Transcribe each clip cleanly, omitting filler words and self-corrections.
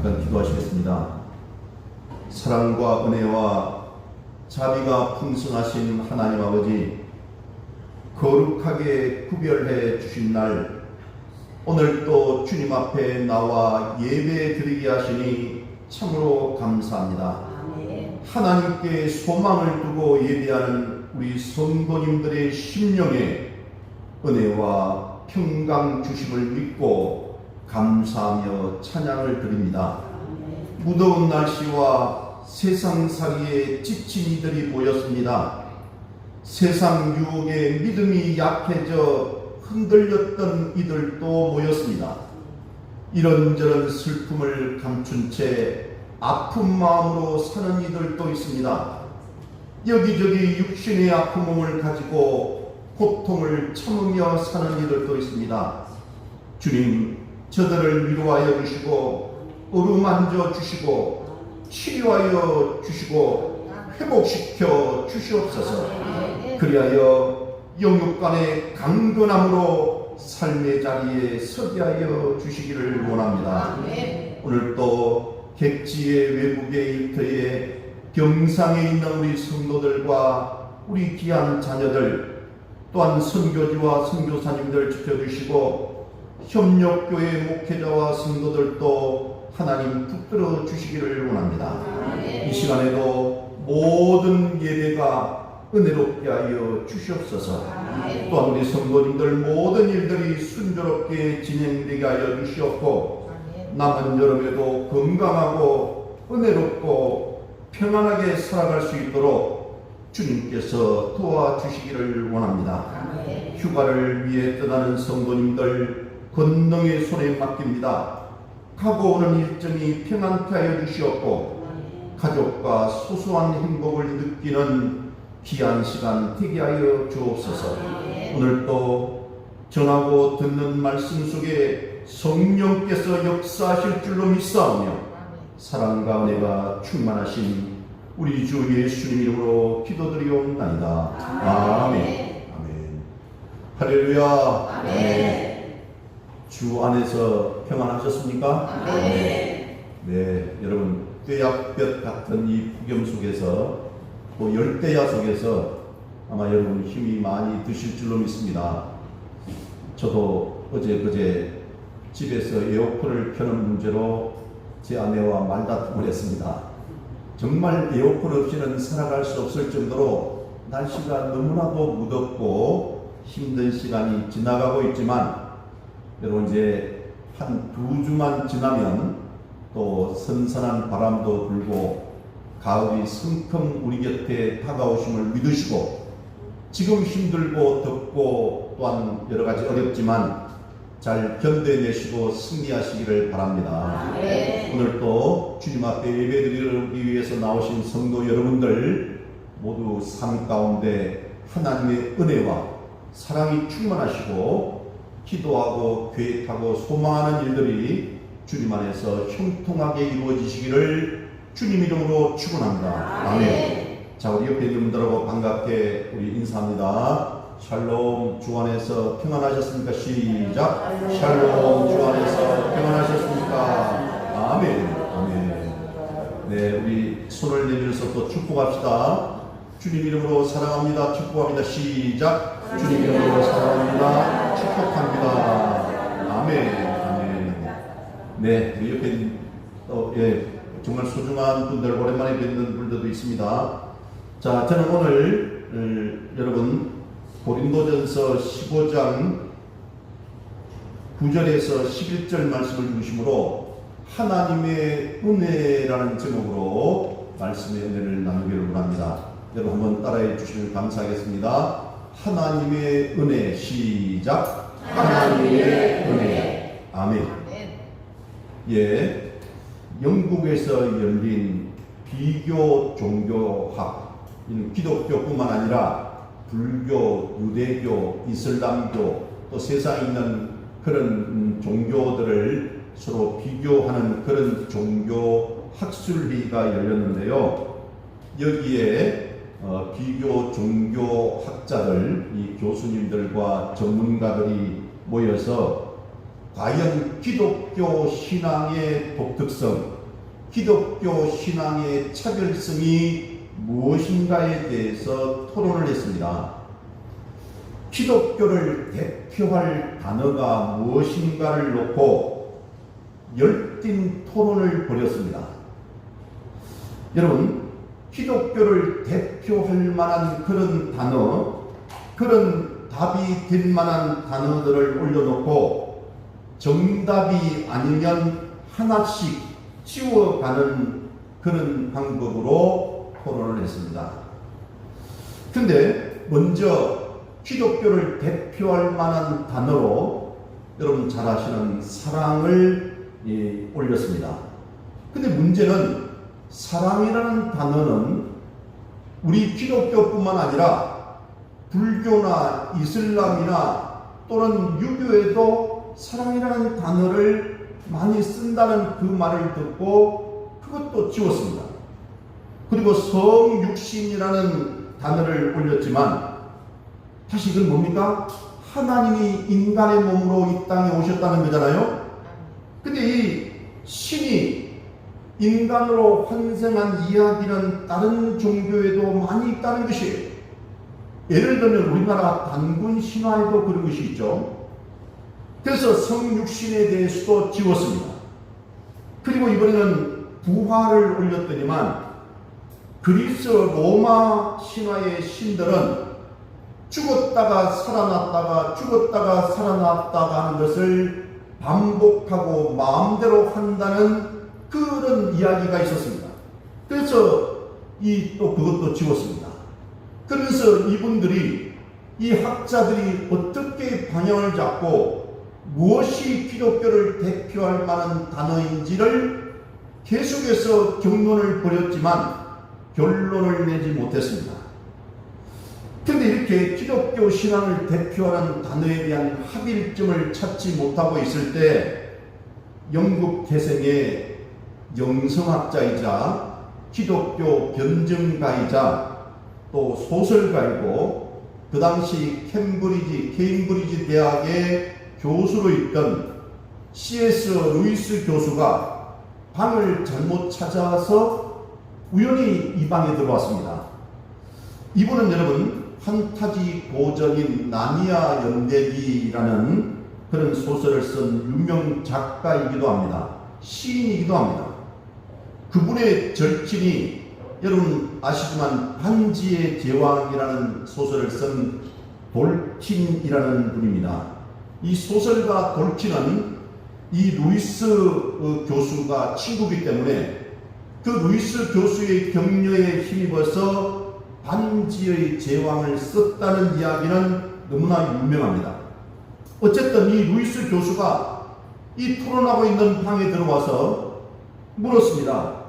잠깐 기도하시겠습니다. 사랑과 은혜와 자비가 풍성하신 하나님 아버지, 거룩하게 구별해 주신 날, 오늘 또 주님 앞에 나와 예배 드리게 하시니 참으로 감사합니다. 하나님께 소망을 두고 예배하는 우리 성도님들의 심령에 은혜와 평강 주심을 믿고 감사하며 찬양을 드립니다. 무더운 날씨와 세상살이에 지친 이들이 모였습니다. 세상 유혹에 믿음이 약해져 흔들렸던 이들도 모였습니다. 이런저런 슬픔을 감춘 채 아픈 마음으로 사는 이들도 있습니다. 여기저기 육신의 아픈 몸을 가지고 고통을 참으며 사는 이들도 있습니다. 주님, 저들을 위로하여 주시고 어루만져 주시고 치료하여 주시고 회복시켜 주시옵소서. 그리하여 영육간의 강건함으로 삶의 자리에 서게 하여 주시기를 원합니다. 오늘 또 객지의 외국의 일터에 경상에 있는 우리 성도들과 우리 귀한 자녀들, 또한 선교지와 선교사님들 지켜주시고 협력교회 목회자와 성도들도 하나님 붙들어 주시기를 원합니다. 이 시간에도 모든 예배가 은혜롭게 하여 주시옵소서. 또한 우리 성도님들 모든 일들이 순조롭게 진행되게 하여 주시옵고, 남은 여름에도 건강하고 은혜롭고 평안하게 살아갈 수 있도록 주님께서 도와주시기를 원합니다. 휴가를 위해 떠나는 성도님들 권능의 손에 맡깁니다. 가고 오는 일정이 평안케 하여 주시옵고, 가족과 소소한 행복을 느끼는 귀한 시간 되게 하여 주옵소서. 오늘 또 전하고 듣는 말씀 속에 성령께서 역사하실 줄로 믿사오며 사랑과 은혜가 충만하신 우리 주 예수님 이름으로 기도드리옵나이다. 아멘. 아멘. 할렐루야. 아멘. 주 안에서 평안하셨습니까? 아멘. 네, 여러분, 떼약볕 같은 이 폭염 속에서, 또 열대야 속에서 아마 여러분 힘이 많이 드실 줄로 믿습니다. 저도 어제 집에서 에어컨을 켜는 문제로 제 아내와 말다툼을 했습니다. 정말 에어컨 없이는 살아갈 수 없을 정도로 날씨가 너무나도 무덥고 힘든 시간이 지나가고 있지만, 여러분 이제 한 2주만 지나면 또 선선한 바람도 불고 가을이 성큼 우리 곁에 다가오심을 믿으시고, 지금 힘들고 덥고 또한 여러 가지 어렵지만 잘 견뎌내시고 승리하시기를 바랍니다. 오늘 또 주님 앞에 예배드리기 위해서 나오신 성도 여러분들 모두 삶 가운데 하나님의 은혜와 사랑이 충만하시고 기도하고 계획하고 소망하는 일들이 주님 안에서 형통하게 이루어지시기를 주님 이름으로 축원합니다. 아멘. 자, 우리 옆에 있는 분들하고 반갑게 우리 인사합니다. 샬롬, 주 안에서 평안하셨습니까? 시작. 샬롬, 주 안에서 평안하셨습니까? 아멘. 아멘. 네, 우리 손을 내밀어서 또 축복합시다. 주님 이름으로 사랑합니다. 축복합니다. 시작. 주님 이름으로 사랑합니다. 축복합니다. 아멘. 아멘. 네, 우리 옆에 또 정말 소중한 분들, 오랜만에 뵙는 분들도 있습니다. 자, 저는 오늘 여러분 고린도전서 15장 9절에서 11절 말씀을 중심으로 하나님의 은혜라는 제목으로 말씀의 은혜를 나누기를 원합니다. 여러분 한번 따라해 주시면 감사하겠습니다. 하나님의 은혜. 시작. 하나님의 은혜. 아멘. 예, 영국에서 열린 비교 종교학, 기독교뿐만 아니라 불교, 유대교, 이슬람교, 또 세상에 있는 그런 종교들을 서로 비교하는 그런 종교 학술회의가 열렸는데요. 여기에 비교 종교 학자들, 이 교수님들과 전문가들이 모여서 과연 기독교 신앙의 독특성, 기독교 신앙의 차별성이 무엇인가에 대해서 토론을 했습니다. 기독교를 대표할 단어가 무엇인가를 놓고 열띤 토론을 벌였습니다. 여러분, 기독교를 대표할 만한 그런 단어, 그런 답이 될 만한 단어들을 올려놓고 정답이 아니면 하나씩 지워가는 그런 방법으로 토론을 했습니다. 근데 먼저 기독교를 대표할 만한 단어로 여러분 잘 아시는 사랑을 올렸습니다. 근데 문제는 사랑이라는 단어는 우리 기독교뿐만 아니라 불교나 이슬람이나 또는 유교에도 사랑이라는 단어를 많이 쓴다는 그 말을 듣고 그것도 지웠습니다. 그리고 성육신이라는 단어를 올렸지만 다시 이건 뭡니까? 하나님이 인간의 몸으로 이 땅에 오셨다는 거잖아요. 근데 이 신이 인간으로 환생한 이야기는 다른 종교에도 많이 있다는 것이에요. 예를 들면 우리나라 단군 신화에도 그런 것이 있죠. 그래서 성육신에 대해서도 지웠습니다. 그리고 이번에는 부활을 올렸더니만 그리스 로마 신화의 신들은 죽었다가 살아났다가 죽었다가 살아났다가 하는 것을 반복하고 마음대로 한다는 그런 이야기가 있었습니다. 그래서 또 그것도 지웠습니다. 그래서 이분들이, 이 학자들이 어떻게 방향을 잡고 무엇이 기독교를 대표할 만한 단어인지를 계속해서 경론을 벌였지만 결론을 내지 못했습니다. 그런데 이렇게 기독교 신앙을 대표하는 단어에 대한 합일점을 찾지 못하고 있을 때 영국 태생의 영성학자이자 기독교 변증가이자 또 소설가이고 그 당시 케임브리지 대학의 교수로 있던 C.S. 루이스 교수가 방을 잘못 찾아서 우연히 이 방에 들어왔습니다. 이분은 여러분 판타지 고전인 나니아 연대기라는 그런 소설을 쓴 유명 작가이기도 합니다. 시인이기도 합니다. 그분의 절친이 여러분 아시지만 반지의 제왕이라는 소설을 쓴 돌킨이라는 분입니다. 이 소설가 돌킨은 이 루이스 교수가 친구이기 때문에 그 루이스 교수의 격려에 힘입어서 반지의 제왕을 썼다는 이야기는 너무나 유명합니다. 어쨌든 이 루이스 교수가 이 토론하고 있는 방에 들어와서 물었습니다.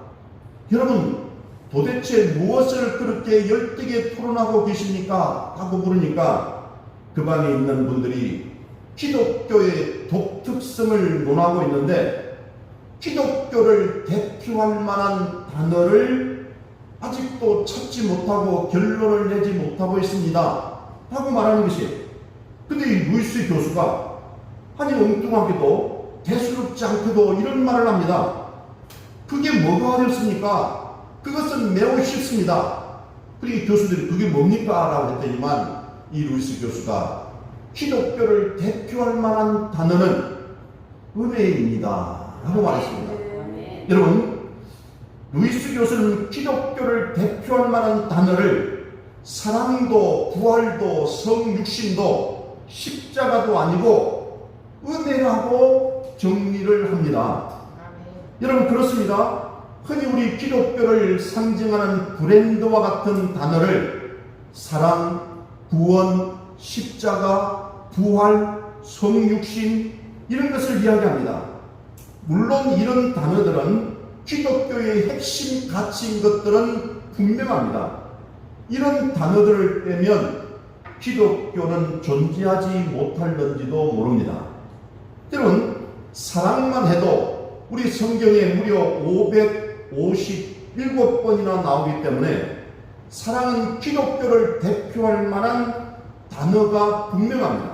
여러분, 도대체 무엇을 그렇게 열띠게 토론하고 계십니까? 하고 물으니까 그 방에 있는 분들이 기독교의 독특성을 논하고 있는데 기독교를 대표할 만한 단어를 아직도 찾지 못하고 결론을 내지 못하고 있습니다. 하고 말하는 것이에요. 근데 이 루이스 교수가 아니 엉뚱하게도 대수롭지 않게도 이런 말을 합니다. 그게 뭐가 어렵습니까? 그것은 매우 쉽습니다. 그리고 교수들이 그게 뭡니까? 라고 했더니만 이 루이스 교수가 기독교를 대표할 만한 단어는 은혜입니다. 라고 말했습니다. 여러분, 루이스 교수는 기독교를 대표할 만한 단어를 사랑도 부활도 성육신도 십자가도 아니고 은혜라고 정리를 합니다. 여러분 그렇습니다. 흔히 우리 기독교를 상징하는 브랜드와 같은 단어를 사랑, 구원, 십자가, 부활, 성육신 이런 것을 이야기합니다. 물론 이런 단어들은 기독교의 핵심 가치인 것들은 분명합니다. 이런 단어들을 빼면 기독교는 존재하지 못할는지도 모릅니다. 때론 사랑만 해도 우리 성경에 무려 557번이나 나오기 때문에 사랑은 기독교를 대표할 만한 단어가 분명합니다.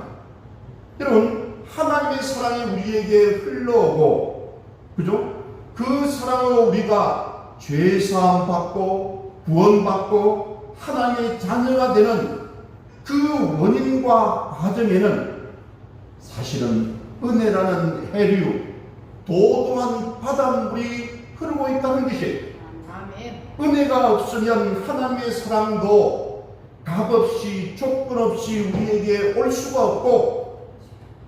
여러분, 하나님의 사랑이 우리에게 흘러오고, 그죠? 그 사랑으로 우리가 죄사함 받고 구원받고 하나님의 자녀가 되는 그 원인과 과정에는 사실은 은혜라는 해류, 도도한 바닷물이 흐르고 있다는 것이, 은혜가 없으면 하나님의 사랑도 값없이 조건 없이 우리에게 올 수가 없고,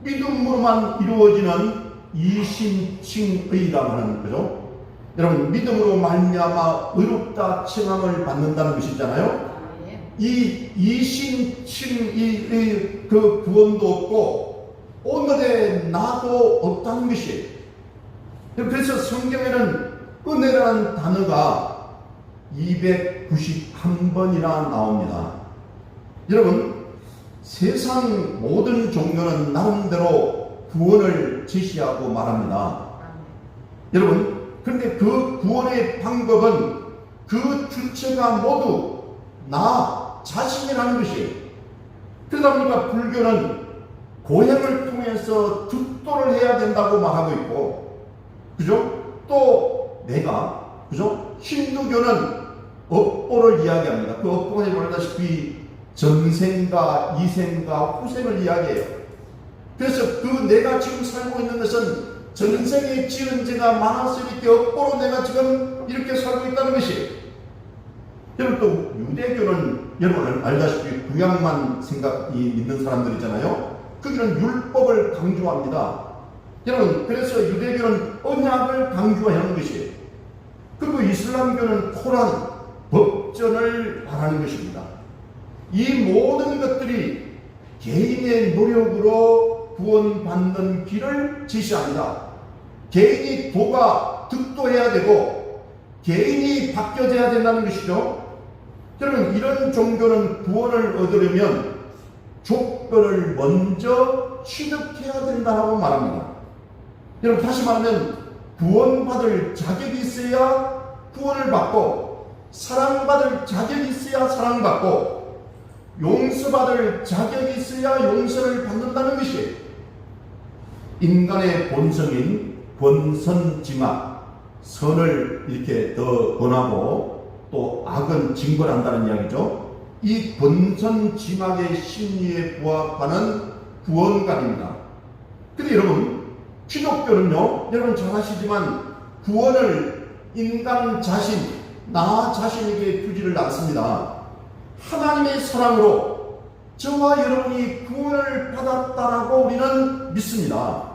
믿음으로만 이루어지는 이신칭의라고 하는 거죠. 여러분, 믿음으로 말미암아 의롭다 칭함을 받는다는 것이잖아요. 이 이신칭의의 그 구원도 없고 오늘의 나도 없다는 것이, 그래서 성경에는 은혜라는 단어가 291번이나 나옵니다. 여러분, 세상 모든 종교는 나름대로 구원을 제시하고 말합니다. 여러분, 그런데 그 구원의 방법은 그 주체가 모두 나 자신이라는 것이, 그러다 보니까 불교는 고행을 통해서 득도를 해야 된다고 말하고 있고, 그죠? 또 내가, 그죠? 힌두교는 업보를 이야기합니다. 그 업보가 말하다시피 전생과 이생과 후생을 이야기해요. 그래서 그 내가 지금 살고 있는 것은 전생에 지은 죄가 많아서 이렇게 업보로 내가 지금 이렇게 살고 있다는 것이, 여러분, 또 유대교는 여러분 알다시피 구약만 생각이 있는 사람들이잖아요. 거기는 율법을 강조합니다. 여러분, 그래서 유대교는 언약을 강조하는 것이에요. 그리고 이슬람교는 코란, 법전을 말하는 것입니다. 이 모든 것들이 개인의 노력으로 구원받는 길을 제시합니다. 개인이 도가 득도해야 되고 개인이 바뀌어져야 된다는 것이죠. 여러분, 이런 종교는 구원을 얻으려면 조건을 먼저 취득해야 된다고 말합니다. 여러분, 다시 말하면 구원받을 자격이 있어야 구원을 받고, 사랑받을 자격이 있어야 사랑받고, 용서받을 자격이 있어야 용서를 받는다는 것이, 인간의 본성인 권선징악, 선을 이렇게 더 권하고 또 악은 징벌한다는 이야기죠. 이 권선징악의 심리에 부합하는 구원관입니다. 근데 여러분, 기독교는요, 여러분 잘 아시지만 구원을 인간 자신, 나 자신에게 주지를 않습니다. 하나님의 사랑으로 저와 여러분이 구원을 받았다라고 우리는 믿습니다.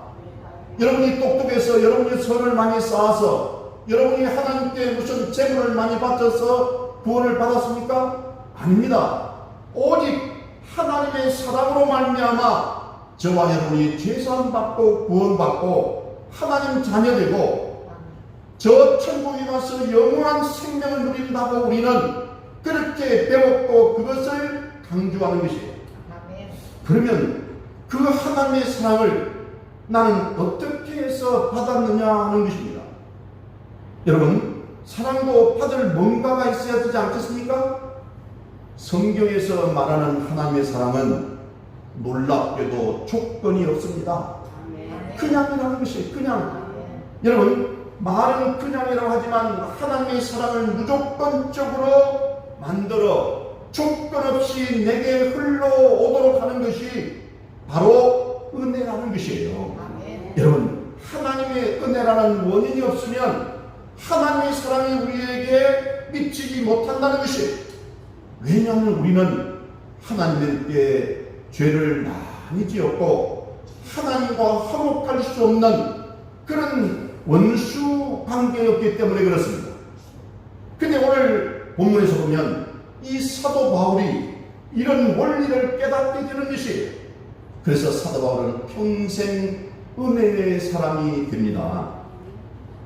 여러분이 똑똑해서, 여러분이 선을 많이 쌓아서, 여러분이 하나님께 무슨 재물을 많이 바쳐서 구원을 받았습니까? 아닙니다. 오직 하나님의 사랑으로 말미암아 저와 여러분이 죄사함 받고 구원받고 하나님 자녀되고 저 천국에 가서 영원한 생명을 누린다고 우리는 그렇게 배웠고 그것을 강조하는 것이에요. 그러면 그 하나님의 사랑을 나는 어떻게 해서 받았느냐 하는 것입니다. 여러분, 사랑도 받을 뭔가가 있어야 되지 않겠습니까? 성경에서 말하는 하나님의 사랑은 놀랍게도 조건이 없습니다. 그냥이라는 것이, 그냥. 여러분, 말은 그냥이라고 하지만 하나님의 사랑을 무조건적으로 만들어 조건 없이 내게 흘러오도록 하는 것이 바로 은혜라는 것이에요. 여러분, 하나님의 은혜라는 원인이 없으면 하나님의 사랑이 우리에게 미치지 못한다는 것이, 왜냐하면 우리는 하나님께 죄를 많이 지었고 하나님과 화목할 수 없는 그런 원수 관계였기 때문에 그렇습니다. 근데 오늘 본문에서 보면 이 사도 바울이 이런 원리를 깨닫게 되는 것이, 그래서 사도 바울은 평생 은혜의 사람이 됩니다.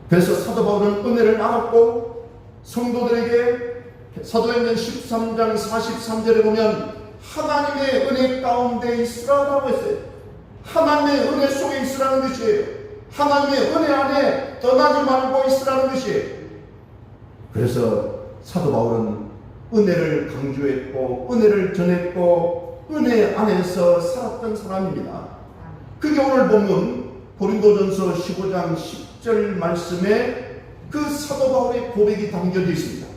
그래서 사도 바울은 은혜를 알았고 성도들에게 사도행전 13장 43절에 보면 하나님의 은혜 가운데 있으라라고 했어요. 하나님의 은혜 속에 있으라는 것이에요. 하나님의 은혜 안에 떠나지 말고 있으라는 것이에요. 그래서 사도 바울은 은혜를 강조했고 은혜를 전했고 은혜 안에서 살았던 사람입니다. 그게 오늘 보면 고린도전서 15장 10절 말씀에 그 사도 바울의 고백이 담겨져 있습니다.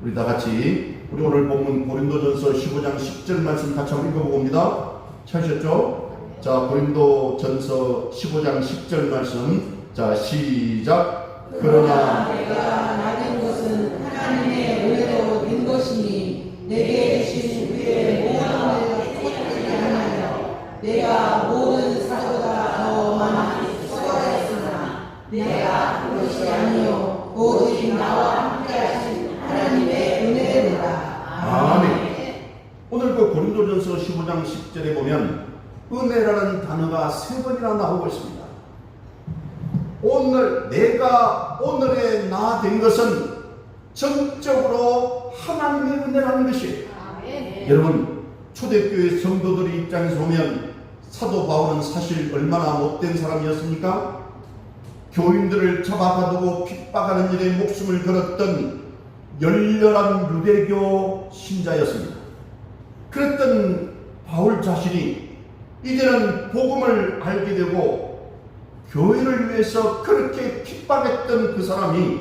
우리 다 같이 우리 오늘 본문 고린도전서 15장 10절 말씀 같이 한번 읽어보고 옵니다. 찾으셨죠? 자, 고린도전서 15장 10절 말씀. 자, 시작. 그러나 내가 나된 것은 하나님의 은혜로 된 것이니 내게 주신 위에 모함을 헛되게 하나요. 내가 모든 사도가 더 많이 수고하였으나 내가 그것이 아니요 오직 나와 함께하신 하나님의 은혜로다. 아멘. 오늘 그 고린도전서 15장 10절에 보면 은혜라는 단어가 3번이나 나오고 있습니다. 오늘 내가 오늘의 나 된 것은 전적으로 하나님의 은혜라는 것이에요. 여러분, 초대교회 성도들의 입장에서 보면 사도 바울은 사실 얼마나 못된 사람이었습니까? 교인들을 잡아가두고 핍박하는 일에 목숨을 걸었던 열렬한 유대교 신자였습니다. 그랬던 바울 자신이 이제는 복음을 알게 되고 교회를 위해서 그렇게 핍박했던 그 사람이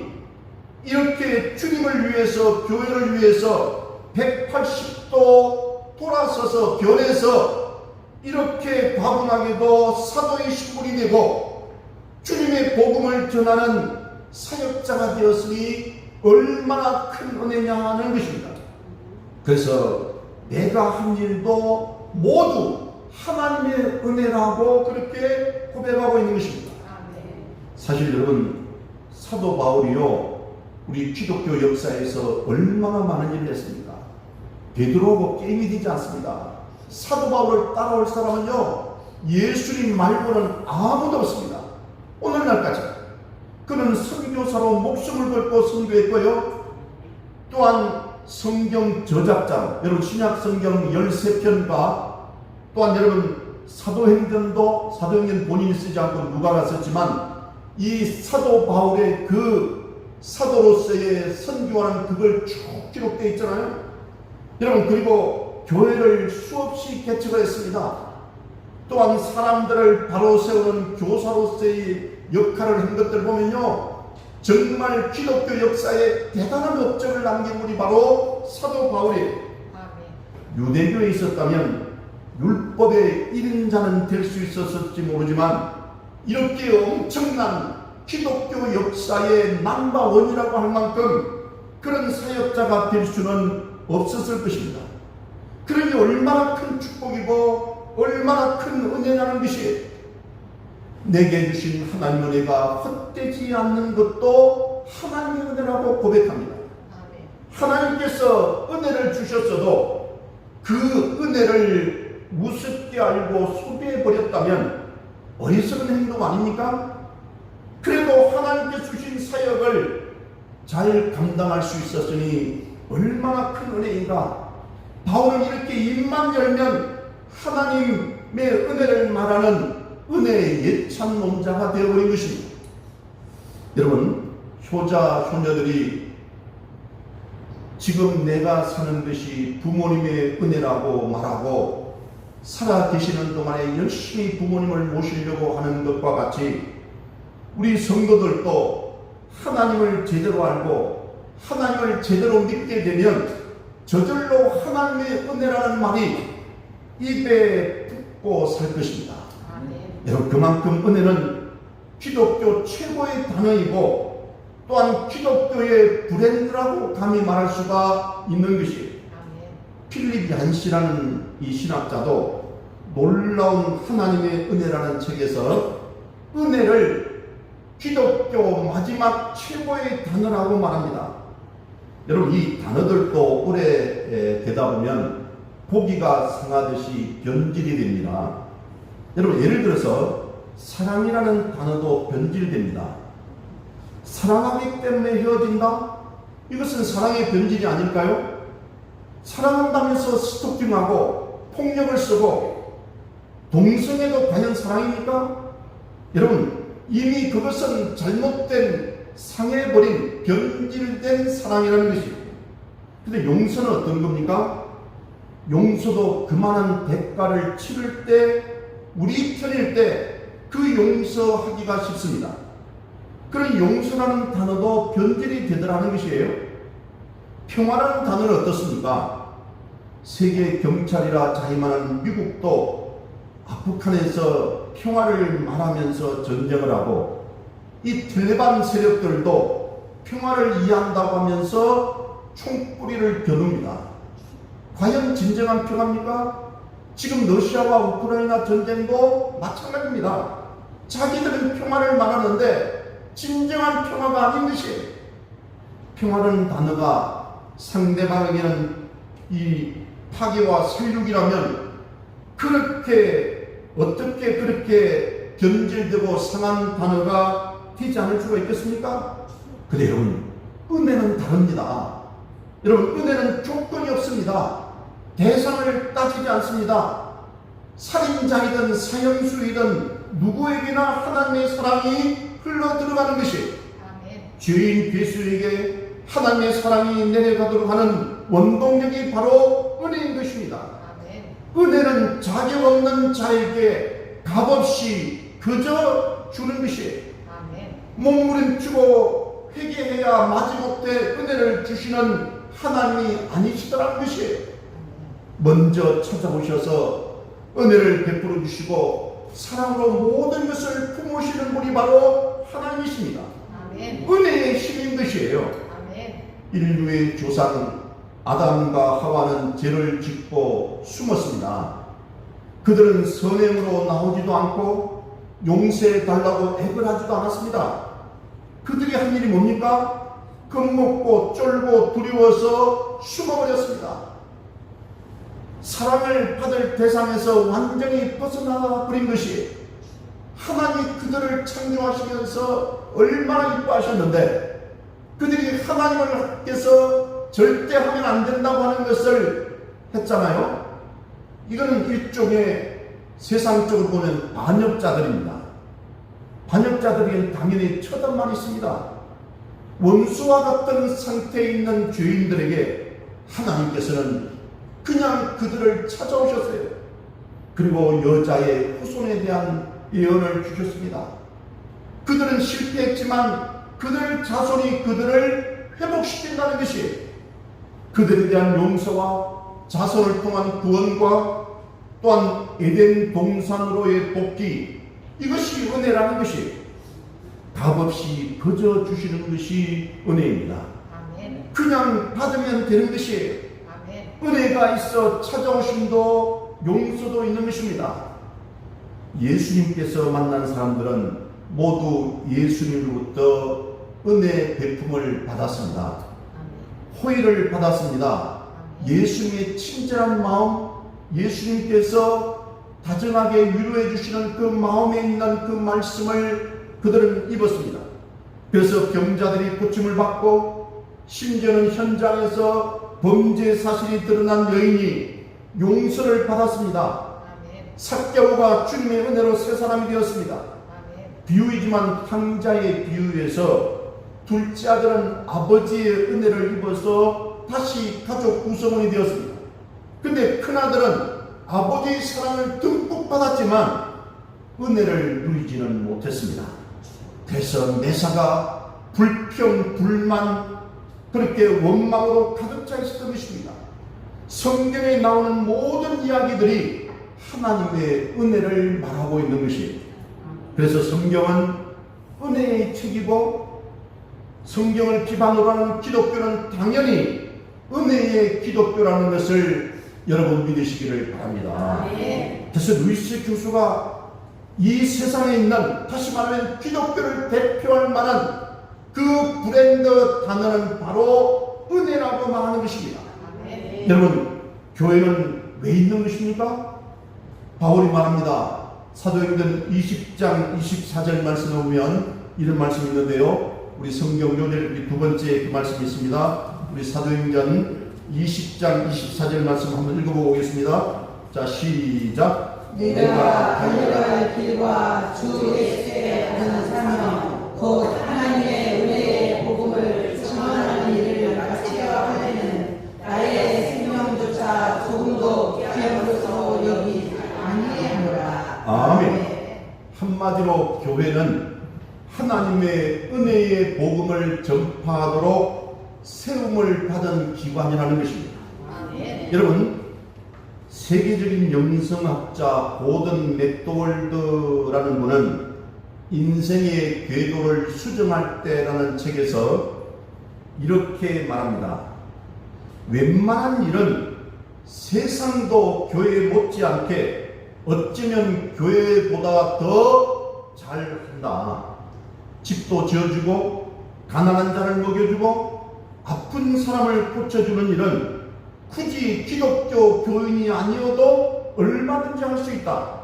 이렇게 주님을 위해서, 교회를 위해서 180도 돌아서서 변해서 이렇게 과분하게도 사도의 신분이 되고 주님의 복음을 전하는 사역자가 되었으니 얼마나 큰 은혜냐는 것입니다. 그래서 내가 한 일도 모두 하나님의 은혜라고 그렇게 고백하고 있는 것입니다. 사실 여러분, 사도 바울이요, 우리 기독교 역사에서 얼마나 많은 일을 했습니까? 베드로하고 게임이 되지 않습니다. 사도 바울을 따라올 사람은요, 예수님 말고는 아무도 없습니다. 오늘날까지 그는 선교사로 목숨을 걸고 선교했고요, 또한 성경 저작자, 여러분 신약 성경 13편과 또한 여러분 사도행전 본인이 쓰지 않고 누가가 썼지만 이 사도 바울의 그 사도로서의 선교하는 그걸 쭉 기록되어 있잖아요. 여러분, 그리고 교회를 수없이 개척을 했습니다. 또한 사람들을 바로 세우는 교사로서의 역할을 한 것들 보면요, 정말 기독교 역사에 대단한 업적을 남긴 분이 바로 사도 바울이에요. 유대교에 있었다면 율법의 1인자는 될 수 있었을지 모르지만 이렇게 엄청난 기독교 역사의 넘버원이라고 할 만큼 그런 사역자가 될 수는 없었을 것입니다. 그러니 얼마나 큰 축복이고 얼마나 큰 은혜냐는 것이, 내게 주신 하나님의 은혜가 헛되지 않는 것도 하나님의 은혜라고 고백합니다. 하나님께서 은혜를 주셨어도 그 은혜를 우습게 알고 소비해버렸다면 어리석은 행동 아닙니까? 그래도 하나님께 주신 사역을 잘 감당할 수 있었으니 얼마나 큰 은혜인가. 바울은 이렇게 입만 열면 하나님의 은혜를 말하는 은혜의 예찬론자가 되어버린 것입니다. 여러분, 효자, 효녀들이 지금 내가 사는 것이 부모님의 은혜라고 말하고 살아 계시는 동안에 열심히 부모님을 모시려고 하는 것과 같이 우리 성도들도 하나님을 제대로 알고 하나님을 제대로 믿게 되면 저절로 하나님의 은혜라는 말이 입에 붙고 살 것입니다. 여러분, 그만큼 은혜는 기독교 최고의 단어이고 또한 기독교의 브랜드라고 감히 말할 수가 있는 것이에요. 필립 얀시라는 이 신학자도 놀라운 하나님의 은혜라는 책에서 은혜를 기독교 마지막 최고의 단어라고 말합니다. 여러분, 이 단어들도 오래 되다 보면 고기가 상하듯이 변질이 됩니다. 여러분, 예를 들어서 사랑이라는 단어도 변질됩니다. 사랑하기 때문에 헤어진다? 이것은 사랑의 변질이 아닐까요? 사랑한다면서 스토킹하고 폭력을 쓰고 동성애도 과연 사랑입니까? 여러분, 이미 그것은 잘못된 상해버린 변질된 사랑이라는 것이에요. 근데 용서는 어떤 겁니까? 용서도 그만한 대가를 치를 때 우리 편일 때 그 용서하기가 쉽습니다. 그런 용서라는 단어도 변질이 되더라는 것이에요. 평화라는 단어는 어떻습니까? 세계 경찰이라 자임하는 미국도 아프간에서 평화를 말하면서 전쟁을 하고, 이 탈레반 세력들도 평화를 이해한다고 하면서 총뿌리를 겨눕니다. 과연 진정한 평화입니까? 지금 러시아와 우크라이나 전쟁도 마찬가지입니다. 자기들은 평화를 말하는데 진정한 평화가 아닌 것이에요. 평화라는 단어가 상대방에게는 이 파괴와 살육이라면 어떻게 그렇게 변질되고 상한 단어가 되지 않을 수가 있겠습니까? 근데 여러분, 은혜는 다릅니다. 여러분, 은혜는 조건이 없습니다. 대상을 따지지 않습니다. 살인자이든 사형수이든 누구에게나 하나님의 사랑이 흘러 들어가는 것이, 죄인 괴수에게 하나님의 사랑이 내려가도록 하는 원동력이 바로 은혜인 것입니다. 은혜는 자격 없는 자에게 값없이 그저 주는 것이에요. 몸부림치고 회개해야 마지못해 은혜를 주시는 하나님이 아니시더라는 것이에요. 먼저 찾아오셔서 은혜를 베풀어 주시고 사랑으로 모든 것을 품으시는 분이 바로 하나님이십니다. 은혜의 힘인 것이에요. 인류의 조상 아담과 하와는 죄를 짓고 숨었습니다. 그들은 선행으로 나오지도 않고 용서해 달라고 애를 하지도 않았습니다. 그들이 한 일이 뭡니까? 겁먹고 쫄고 두려워서 숨어버렸습니다. 사랑을 받을 대상에서 완전히 벗어나 버린 것이, 하나님이 그들을 창조하시면서 얼마나 이뻐하셨는데 그들이 하나님께서 절대 하면 안 된다고 하는 것을 했잖아요. 이거는 일종의 세상적으로 보면 반역자들입니다. 반역자들에게는 당연히 처단만 있습니다. 원수와 같은 상태에 있는 죄인들에게 하나님께서는 그냥 그들을 찾아오셨어요. 그리고 여자의 후손에 대한 예언을 주셨습니다. 그들은 실패했지만 그들 자손이 그들을 회복시킨다는 것이, 그들에 대한 용서와 자손을 통한 구원과 또한 에덴 동산으로의 복귀, 이것이 은혜라는 것이, 값없이 거저 주시는 것이 은혜입니다. 그냥 받으면 되는 것이에요. 은혜가 있어 찾아오심도 용서도 있는 것입니다. 예수님께서 만난 사람들은 모두 예수님으로부터 은혜 베품을 받았습니다. 호의를 받았습니다. 예수님의 친절한 마음, 예수님께서 다정하게 위로해 주시는 그 마음에 있는 그 말씀을 그들은 입었습니다. 그래서 병자들이 고침을 받고, 심지어는 현장에서 범죄 사실이 드러난 여인이 용서를 받았습니다. 삭개오가 주님의 은혜로 새 사람이 되었습니다. 비유이지만 탕자의 비유에서 둘째 아들은 아버지의 은혜를 입어서 다시 가족 구성원이 되었습니다. 근데 큰아들은 아버지의 사랑을 듬뿍 받았지만 은혜를 누리지는 못했습니다. 그래서 매사가 불평, 불만, 그렇게 원망으로 가득 차 있었던 것입니다. 성경에 나오는 모든 이야기들이 하나님의 은혜를 말하고 있는 것이에요. 그래서 성경은 은혜의 책이고, 성경을 기반으로 하는 기독교는 당연히 은혜의 기독교라는 것을 여러분 믿으시기를 바랍니다. 그래서 루이스 교수가 이 세상에 있는, 다시 말하면 기독교를 대표할 만한 그 브랜드 단어는 바로 은혜라고 말하는 것입니다. 여러분, 교회는 왜 있는 것입니까? 바울이 말합니다. 사도행전 20장 24절 말씀을 보면 이런 말씀이 있는데요. 우리 성경 요절 두 번째 그 말씀이 있습니다. 우리 사도행전 20장 24절 말씀 한번 읽어보고 오겠습니다. 자, 시작. 내가 달려갈 길과 주 예수의 하는 사명, 곧 하나님의 은혜의 복음을 전하는 일을 마치려 하려는 나의 생명조차 조금도 귀함으로써 여기지 아니하노라. 교회는 하나님의 은혜의 복음을 전파하도록 세움을 받은 기관이라는 것입니다. 여러분, 세계적인 영성학자 고든 맥도월드라는 분은 인생의 궤도를 수정할 때라는 책에서 이렇게 말합니다. 웬만한 일은 세상도 교회 못지않게 어쩌면 교회보다 더 잘한다. 집도 지어주고 가난한 자를 먹여주고 아픈 사람을 고쳐주는 일은 굳이 기독교 교인이 아니어도 얼마든지 할 수 있다.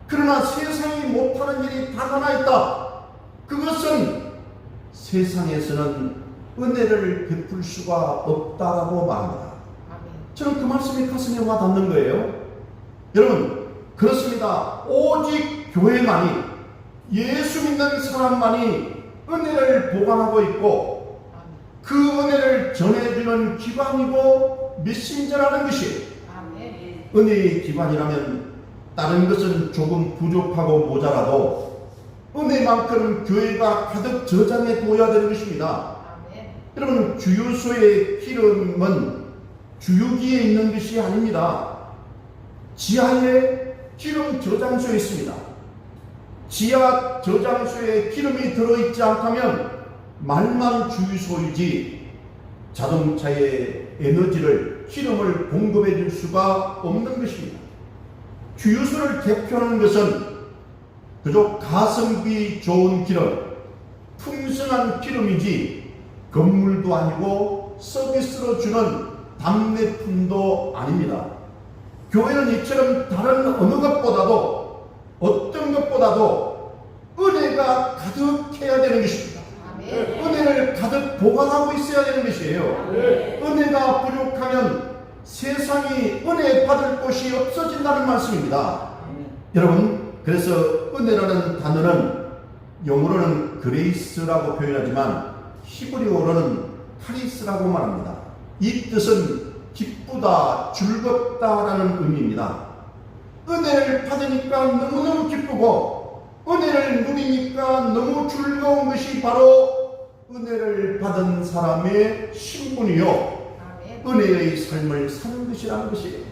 그러나 세상이 못하는 일이 단 하나 있다. 그것은 세상에서는 은혜를 베풀 수가 없다라고 말합니다. 저는 그 말씀이 가슴에 와 닿는 거예요. 여러분, 그렇습니다. 오직 교회만이, 예수 믿는 사람만이 은혜를 보관하고 있고 그 은혜를 전해주는 기관이고 메신저라는 것이 은혜의 기관이라면 다른 것은 조금 부족하고 모자라도 은혜만큼 교회가 가득 저장해 둬야 되는 것입니다. 여러분, 주유소의 기름은 주유기에 있는 것이 아닙니다. 지하에 기름 저장소에 있습니다. 지하 저장소에 기름이 들어있지 않다면 말만 주유소이지 자동차의 에너지를, 기름을 공급해 줄 수가 없는 것입니다. 주유소를 대표하는 것은 그저 가성비 좋은 기름, 풍성한 기름이지 건물도 아니고 서비스로 주는 답례품도 아닙니다. 교회는 이처럼 다른 어느 것보다도, 어떤 것보다도 은혜가 가득해야 되는 것입니다. 은혜를 가득 보관하고 있어야 되는 것이에요. 은혜가 부족하면 세상이 은혜 받을 곳이 없어진다는 말씀입니다. 여러분, 그래서 은혜라는 단어는 영어로는 그레이스라고 표현하지만 히브리어로는 카리스라고 말합니다. 이 뜻은 기쁘다, 즐겁다라는 의미입니다. 은혜를 받으니까 너무너무 기쁘고 은혜를 누리니까 너무 즐거운 것이 바로 은혜를 받은 사람의 신분이요, 은혜의 삶을 사는 것이라는 것이에요.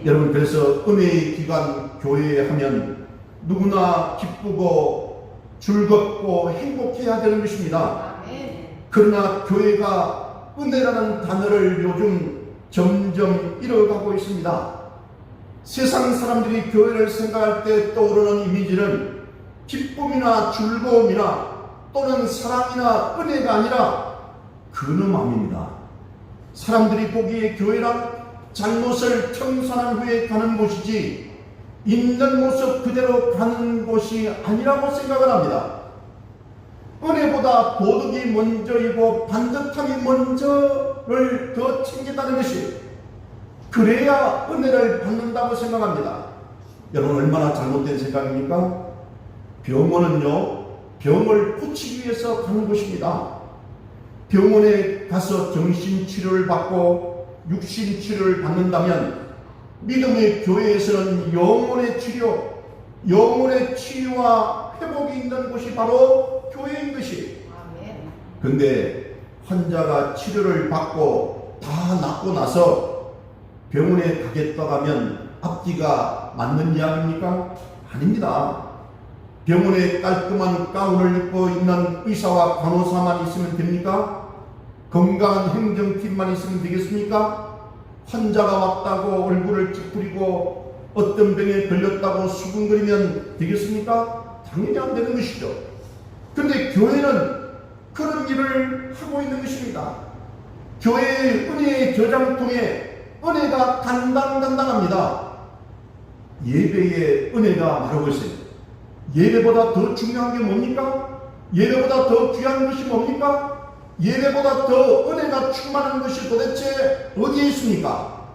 여러분, 그래서 은혜의 기관 교회에 하면 누구나 기쁘고 즐겁고 행복해야 되는 것입니다. 그러나 교회가 은혜라는 단어를 요즘 점점 잃어가고 있습니다. 세상 사람들이 교회를 생각할 때 떠오르는 이미지는 기쁨이나 즐거움이나 또는 사랑이나 은혜가 아니라 근엄함입니다. 사람들이 보기에 교회란 잘못을 청산한 후에 가는 곳이지 있는 모습 그대로 가는 곳이 아니라고 생각을 합니다. 은혜보다 도덕이 먼저이고 반듯함이 먼저를 더 챙긴다는 것이, 그래야 은혜를 받는다고 생각합니다. 여러분, 얼마나 잘못된 생각입니까? 병원은요, 병을 고치기 위해서 가는 곳입니다. 병원에 가서 정신치료를 받고 육신치료를 받는다면 믿음의 교회에서는 영혼의 치료, 영혼의 치유와 회복이 있는 곳이 바로 교회인 것이. 그런데 환자가 치료를 받고 다 낫고 나서 병원에 가겠다고 하면 앞뒤가 맞는 이야기입니까? 아닙니다. 병원에 깔끔한 가운을 입고 있는 의사와 간호사만 있으면 됩니까? 건강한 행정팀만 있으면 되겠습니까? 환자가 왔다고 얼굴을 찌푸리고 어떤 병에 걸렸다고 수근거리면 되겠습니까? 당연히 안 되는 것이죠. 그런데 교회는 그런 일을 하고 있는 것입니다. 교회의 은혜의 저장통에 은혜가 간당간당합니다. 예배의 은혜가 마르고 있어요. 예배보다 더 중요한 게 뭡니까? 예배보다 더 귀한 것이 뭡니까? 예배보다 더 은혜가 충만한 것이 도대체 어디에 있습니까?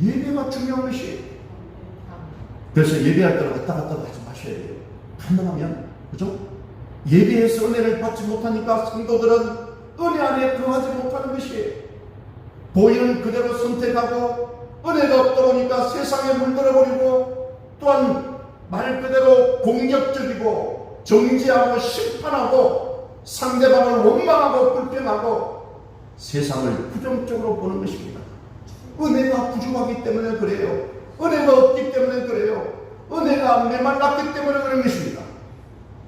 예배가 중요한 것이에요. 그래서 예배할 때는 왔다 갔다 하지 마셔야 돼요. 가능하면, 그죠? 예배에서 은혜를 받지 못하니까 성도들은 은혜 안에 거하지 못하는 것이에요. 보이는 그대로 선택하고 은혜가 없다 보니까 세상에 물들어버리고, 또한 말 그대로 공격적이고 정죄하고 심판하고 상대방을 원망하고 불평하고 세상을 부정적으로 보는 것입니다. 은혜가 부족하기 때문에 그래요. 은혜가 없기 때문에 그래요. 은혜가 메말랐기 때문에 그런 것입니다.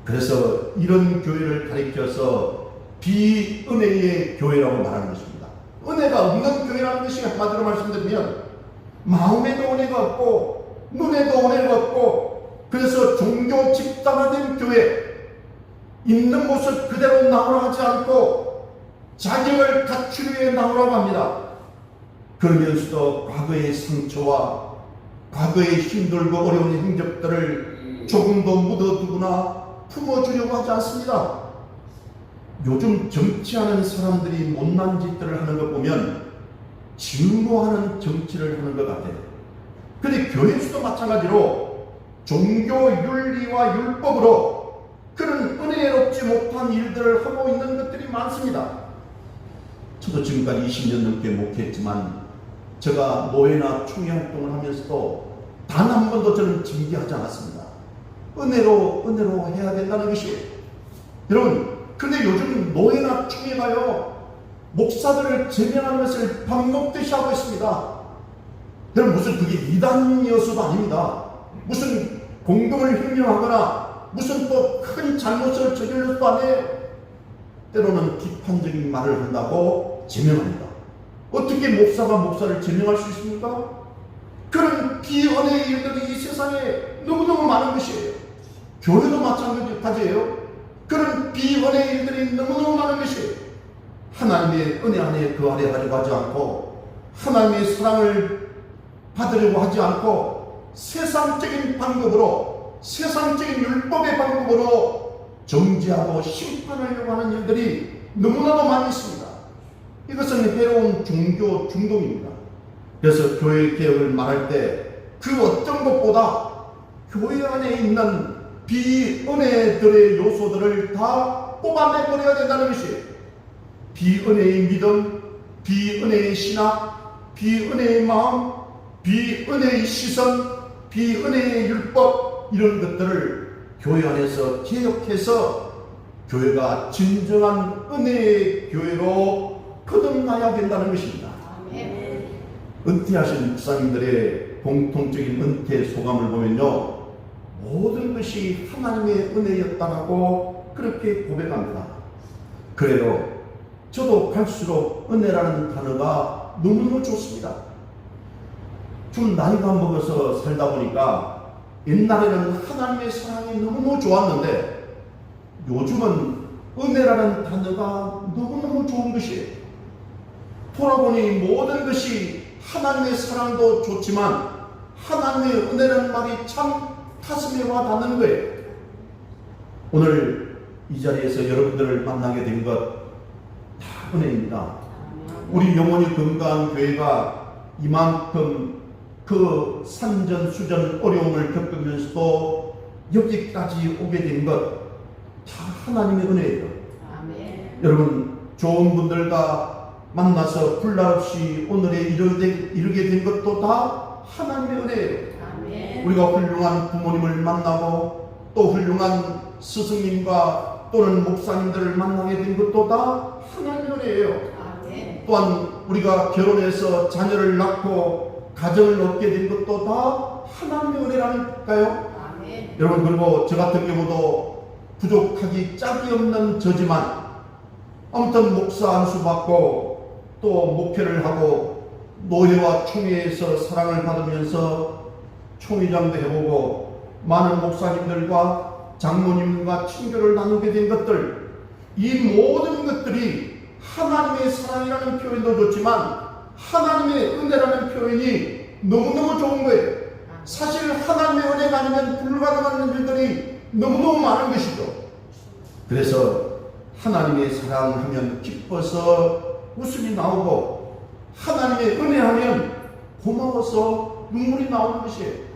그래서 이런 교회를 가리켜서 비은혜의 교회라고 말하는 것입니다. 은혜가 없는 교회라는 것이 한마디로 말씀드리면 마음에도 은혜가 없고 눈에도 은혜가 없고 그래서 종교 집단화된 교회 있는 모습 그대로 나오라 하지 않고 자격을 갖추기 위해 나오라고 합니다. 그러면서도 과거의 상처와 과거의 힘들고 어려운 행적들을 조금도 묻어두거나 품어주려고 하지 않습니다. 요즘 정치하는 사람들이 못난 짓들을 하는 것 보면 증오하는 정치를 하는 것 같아요. 그런데 교회에서도 마찬가지로 종교 윤리와 율법으로 그런 은혜롭지 못한 일들을 하고 있는 것들이 많습니다. 저도 지금까지 20년 넘게 목회했지만 제가 노예나 총회 활동을 하면서도 단 한 번도 저는 징계하지 않았습니다. 은혜로 해야 된다는 것이에요. 여러분, 근데 요즘 노예나 총회가요 목사들을 제명하는 것을 밥 먹듯이 하고 있습니다. 여러분, 무슨 그게 이단이어서도 아닙니다. 무슨 공동을 횡령하거나 무슨 또 큰 잘못을 저질러서도 아니에요. 때로는 비판적인 말을 한다고 제명합니다. 어떻게 목사가 목사를 제명할 수 있습니까? 그런 비은혜의 일들이 이 세상에 너무너무 많은 것이에요. 교회도 마찬가지예요. 그런 비은혜의 일들이 너무너무 많은 것이에요. 하나님의 은혜 안에 거하려고 하지 않고 하나님의 사랑을 받으려고 하지 않고 세상적인 방법으로 세상적인 율법의 방법으로 정죄하고 심판하려고 하는 일들이 너무나도 많이 있습니다. 이것은 해로운 종교 중독입니다. 그래서 교회 개혁을 말할 때 그 어떤 것보다 교회 안에 있는 비은혜들의 요소들을 다 뽑아내버려야 된다는 것이에요. 비은혜의 믿음, 비은혜의 신학, 비은혜의 마음, 비은혜의 시선, 비은혜의 율법, 이런 것들을 교회 안에서 개혁해서 교회가 진정한 은혜의 교회로 거듭나야 된다는 것입니다. 은퇴하신 목사님들의 공통적인 은퇴 소감을 보면요, 모든 것이 하나님의 은혜였다라고 그렇게 고백합니다. 그래도 저도 갈수록 은혜라는 단어가 너무너무 좋습니다. 좀 나이가 먹어서 살다 보니까 옛날에는 하나님의 사랑이 너무너무 좋았는데 요즘은 은혜라는 단어가 너무너무 좋은 것이에요. 돌아보니 모든 것이 하나님의 사랑도 좋지만 하나님의 은혜라는 말이 참 가슴에 와 닿는 거예요. 오늘 이 자리에서 여러분들을 만나게 된 것 다 은혜입니다. 우리 영혼이 건강한 교회가 이만큼 그 산전수전 어려움을 겪으면서도 여기까지 오게 된 것 다 하나님의 은혜예요. 여러분, 좋은 분들과 만나서 불날 없이 오늘에 이르게 된 것도 다 하나님의 은혜예요. 우리가 훌륭한 부모님을 만나고 또 훌륭한 스승님과 또는 목사님들을 만나게 된 것도 다 하나님의 은혜예요. 또한 우리가 결혼해서 자녀를 낳고 가정을 얻게 된 것도 다 하나님의 은혜라니까요. 여러분, 그리고 저 같은 경우도 부족하기 짝이 없는 저지만 아무튼 목사 안수 받고 또 목회를 하고 노예와 총회에서 사랑을 받으면서 총회장도 해보고 많은 목사님들과 장로님과 친교를 나누게 된 것들, 이 모든 것들이 하나님의 사랑이라는 표현도 좋지만 하나님의 은혜라는 표현이 너무너무 좋은 거예요. 사실 하나님의 은혜가 아니면 불가능한 일들이 너무너무 많은 것이죠. 그래서 하나님의 사랑하면 기뻐서 웃음이 나오고 하나님의 은혜하면 고마워서 눈물이 나오는 것이에요.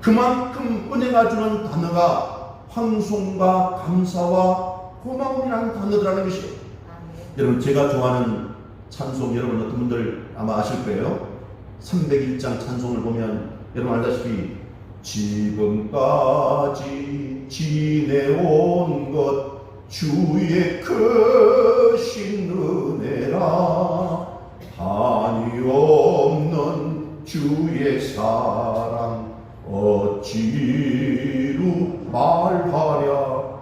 그만큼 은혜가 주는 단어가 황송과 감사와 고마움이라는 단어들라는 것이에요. 여러분, 제가 좋아하는 찬송, 여러분 어떤 분들 아마 아실 거예요. 301장 찬송을 보면 여러분 알다시피 지금까지 지내온 것 주의 크신 은혜라. 한이 없는 주의 사랑 어찌루 말하랴.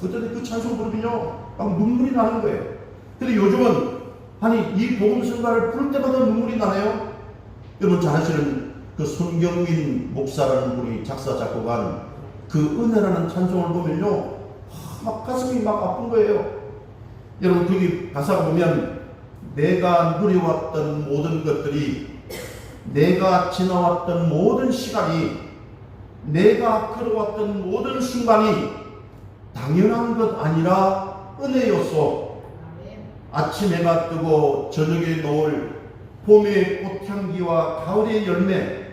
그때 그 찬송 부르면요 막 눈물이 나는 거예요. 근데 요즘은 아니 이 복음 성가를 부를 때마다 눈물이 나네요. 여러분 잘 아시는 그 손경민 목사라는 분이 작사 작곡한 그 은혜라는 찬송을 보면요 막 가슴이 막 아픈 거예요. 여러분 거기 가사 보면 내가 누려왔던 모든 것들이, 내가 지나왔던 모든 시간이, 내가 걸어왔던 모든 순간이 당연한 것 아니라 은혜였소. 아침 해가 뜨고 저녁에 노을, 봄의 꽃향기와 가을의 열매,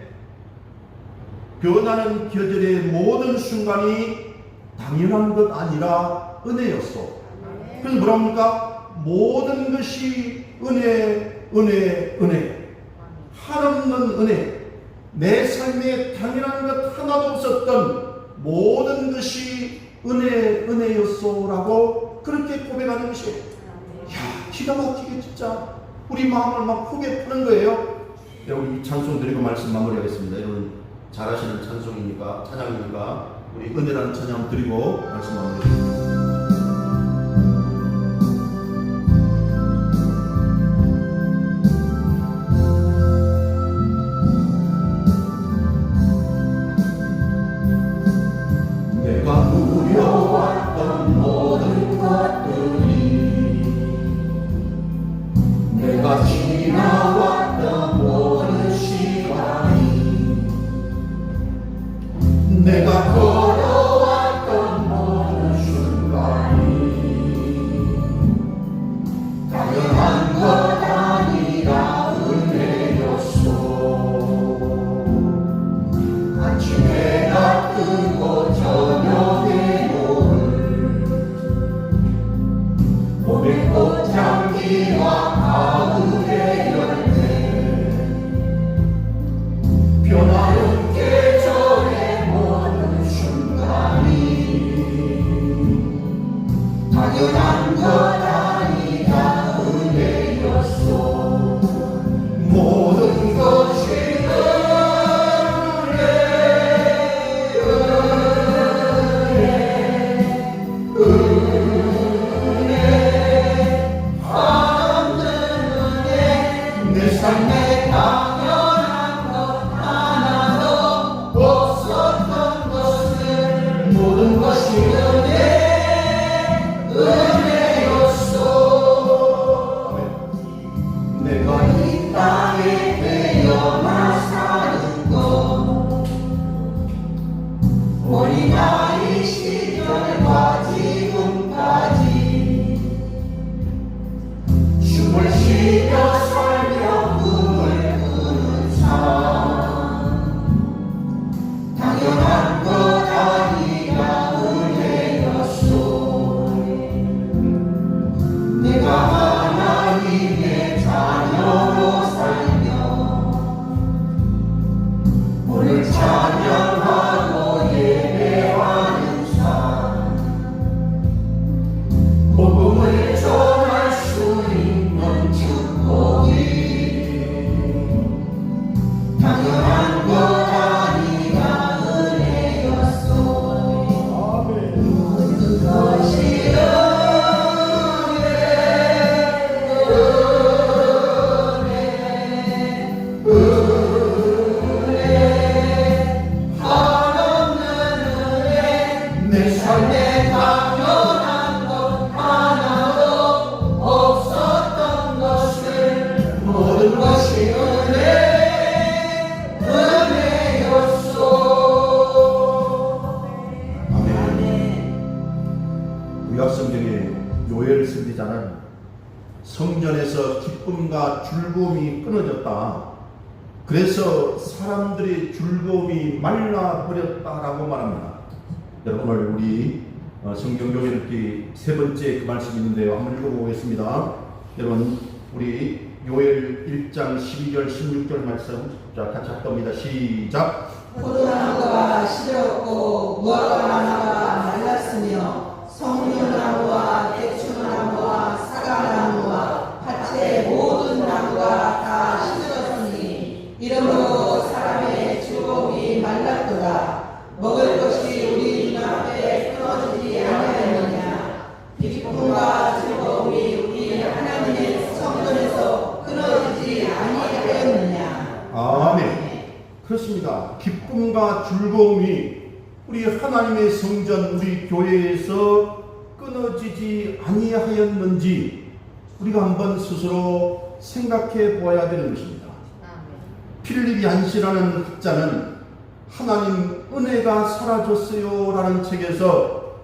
변하는 계절의 모든 순간이 당연한 것 아니라 은혜였소. 그래서 뭐랍니까? 모든 것이 은혜, 은혜, 은혜. 한없는 은혜. 내 삶에 당연한 것 하나도 없었던 모든 것이 은혜, 은혜였소라고 그렇게 고백하는 것이에요. 야, 기가 막히게 진짜 우리 마음을 막 크게 푸는 거예요. 여러분 이 찬송 드리고 말씀 마무리하겠습니다. 여러분 잘 아시는 찬송이니까, 찬양이니까 우리 은혜라는 찬양 드리고 말씀 마무리하겠습니다. 내가 누려왔던 모든 것들이, 내가 지나왔던 모든 시간이, 내가 걸어왔던 모든 순간이 당연한 것 아니라 은혜였소. 아침에 해가 뜨고 저녁에 노을, 봄의 꽃향기와 가을의 열매, 변하는 계절의 모든 순간이 당연한 것 아니라 은혜였소. 모든 것이 내 삶에 당연한 것 하나도 없었던 것을 모든 것이 은혜였소. 내가 이 땅에 태어나 사는 것, 어린아이 시절과 지금까지 춤을 쉬며 살며 꿈을 꾸는 삶, 당연한 것 아니라 은혜였소. 내가 하나님의 자녀로 살며 오늘 찬양하고 예배하는 삶, 복음을 전할 수 있는 축복이 당연한 것 아니라 은혜였소. 모든 것이 내 삶에 당연한 것 하나도 없었던 것을 모든 것이 은혜였소. 아멘. 구약성경에 요엘 선지자는 성전에서 기쁨과 즐거움이 끊어졌다, 그래서 사람들의 즐거움이 말라버렸다라고 말합니다. 여러분 오늘 우리 성경용에 이렇게 세 번째 그 말씀이 있는데요. 한번 읽어보겠습니다. 여러분 우리 요엘 1장 12절 16절 말씀 자 같이 합니다. 시작. 포도나무가 시들었고 무화과나무가 말랐으며 성류나무와 대추나무와 사과나무와 밭의 모든 나무가 다 시들었으니 이러므로 사람의 즐거움이 말랐도다. 먹을 것이 우리 눈앞에 끊어지지 아니하였느냐. 기쁨과 즐거움이 우리 하나님의 성전에서 끊어지지 아니하였느냐. 아멘. 그렇습니다. 기쁨과 즐거움이 우리 하나님의 성전, 우리 교회에서 끊어지지 아니하였는지 우리가 한번 스스로 생각해 보아야 되는 것입니다. 필립 얀시라는 학자는 하나님 은혜가 사라졌어요 라는 책에서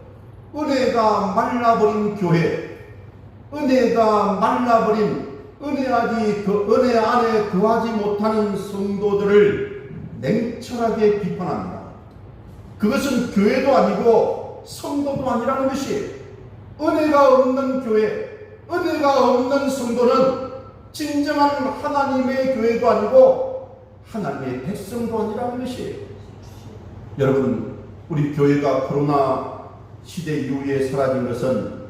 은혜가 말라버린 교회, 은혜가 말라버린 은혜 안에 거하지 못하는 성도들을 냉철하게 비판합니다. 그것은 교회도 아니고 성도도 아니라는 것이, 은혜가 없는 교회, 은혜가 없는 성도는 진정한 하나님의 교회도 아니고 하나님의 백성도 아니라는 것이에요. 여러분, 우리 교회가 코로나 시대 이후에 사라진 것은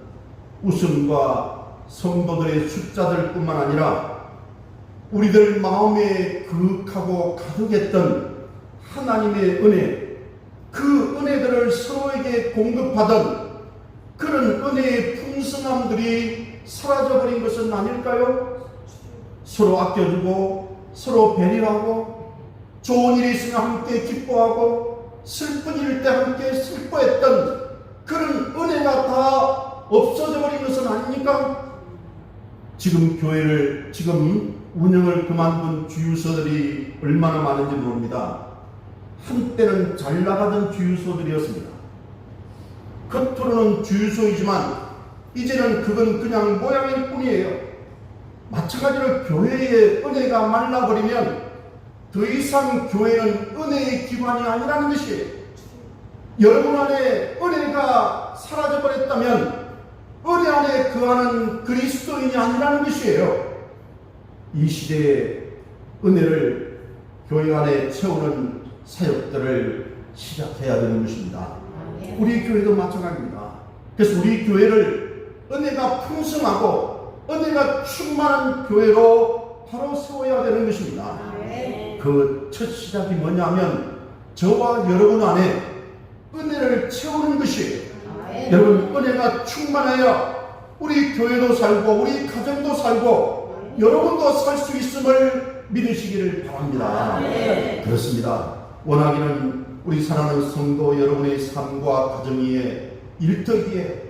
웃음과 성도들의 숫자들뿐만 아니라 우리들 마음에 그윽하고 가득했던 하나님의 은혜, 그 은혜들을 서로에게 공급하던 그런 은혜의 풍성함들이 사라져버린 것은 아닐까요? 서로 아껴주고 서로 배려하고 좋은 일이 있으면 함께 기뻐하고 슬픈 일일 때 함께 슬퍼했던 그런 은혜가 다 없어져 버린 것은 아닙니까? 지금 교회를, 지금 운영을 그만둔 주유소들이 얼마나 많은지 모릅니다. 한때는 잘 나가던 주유소들이었습니다. 겉으로는 주유소이지만 이제는 그건 그냥 모양일 뿐이에요. 마찬가지로 교회의 은혜가 말라버리면 더 이상 교회는 은혜의 기관이 아니라는 것이에요. 여러분 안에 은혜가 사라져버렸다면 은혜 안에 거하는 그리스도인이 아니라는 것이에요. 이 시대의 은혜를 교회 안에 채우는 사역들을 시작해야 되는 것입니다. 우리 교회도 마찬가지입니다. 그래서 우리 교회를 은혜가 풍성하고 은혜가 충만한 교회로 바로 세워야 되는 것입니다. 그 첫 시작이 뭐냐면 저와 여러분 안에 은혜를 채우는 것이에요. 여러분, 은혜가 충만해야 우리 교회도 살고 우리 가정도 살고 여러분도 살 수 있음을 믿으시기를 바랍니다. 그렇습니다. 원하기는 우리 사랑하는 성도 여러분의 삶과 가정 위에 일터기에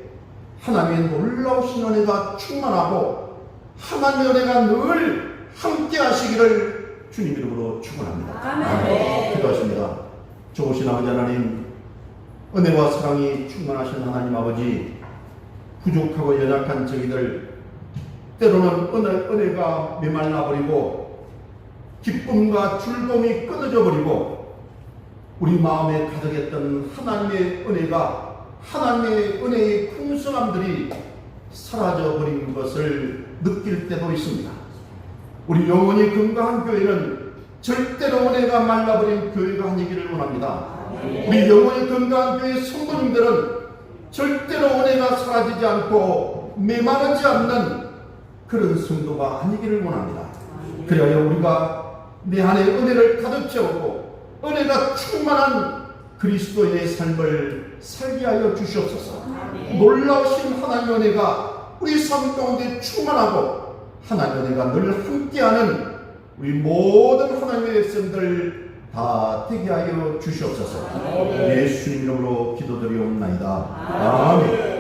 하나님의 놀라우신 은혜가 충만하고 하나님의 은혜가 늘 함께 하시기를 주님 이름으로 축원합니다. 기도하십니다. 좋으신 아버지 하나님, 은혜와 사랑이 충만하신 하나님 아버지, 부족하고 연약한 저희들 때로는 은혜가 메말라버리고 기쁨과 즐거움이 끊어져 버리고 우리 마음에 가득했던 하나님의 은혜가, 하나님의 은혜의 풍성함들이 사라져버린 것을 느낄 때도 있습니다. 우리 영원히 건강한 교회는 절대로 은혜가 말라버린 교회가 아니기를 원합니다. 우리 영원히 건강한 교회 성도님들은 절대로 은혜가 사라지지 않고 메마르지 않는 그런 성도가 아니기를 원합니다. 그래야 우리가 내 안에 은혜를 가득 채우고 은혜가 충만한 그리스도인의 삶을 살게 하여 주시옵소서. 놀라우신 하나님의 은혜가 우리 삶 가운데 충만하고 하나님의 은혜가 늘 함께하는 우리 모든 하나님의 백성들 다 되게 하여 주시옵소서. 예수님 이름으로 기도드리옵나이다. 아멘.